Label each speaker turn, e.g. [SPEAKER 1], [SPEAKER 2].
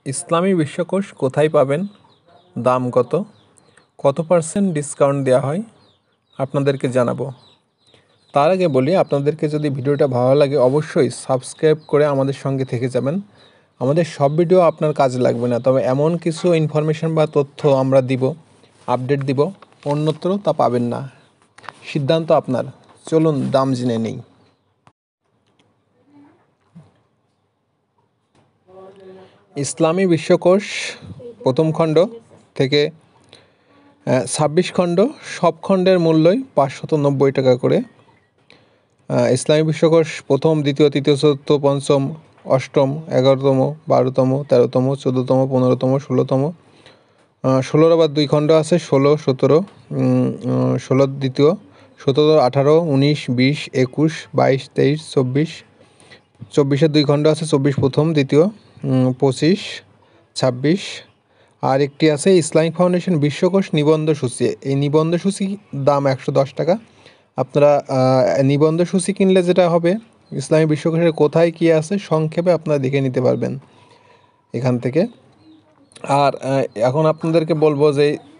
[SPEAKER 1] ইসলামী বিশ্বকোষ কোথায় পাবেন, দাম কত, কত পার্সেন্ট ডিসকাউন্ট দেওয়া হয় আপনাদেরকে জানাবো। তার আগে বলি, আপনাদেরকে যদি ভিডিওটা ভালো লাগে অবশ্যই সাবস্ক্রাইব করে আমাদের সঙ্গে থেকে যাবেন। আমাদের সব ভিডিও আপনার কাজে লাগবে না, তবে এমন কিছু ইনফরমেশন বা তথ্য আমরা দিব, আপডেট দিব, অন্যত্র তা পাবেন না। সিদ্ধান্ত আপনার। চলুন দাম জেনে নেই। ইসলামী বিশ্বকোষ প্রথম খণ্ড থেকে 26 খণ্ড, সব খণ্ডের মূল্যই 590 টাকা করে। ইসলামী বিশ্বকোষ প্রথম, দ্বিতীয়, তৃতীয়, চতুর্থ, পঞ্চম, অষ্টম, 11তম, 12তম, 13তম, 14তম, 15তম, 16তম, 16-র আবার 2 খণ্ড আছে, 16, 17, 16 দ্বিতীয়, 17, 18, 19, 20, 21, 22, 23, 24, 24-এর 2 খণ্ড আছে, 24 প্রথম, দ্বিতীয়, 25, 26। আর একটি আছে ইসলামিক ফাউন্ডেশন বিশ্বকোষ নিবন্ধ সূচি। এই নিবন্ধ সূচি দাম 110 টাকা। আপনারা নিবন্ধ সূচি কিনলে যেটা হবে, ইসলামী বিশ্বকোষের কোথায় কী আছে সংক্ষেপে আপনারা দেখে নিতে পারবেন এখান থেকে। আর এখন আপনাদেরকে বলবো যে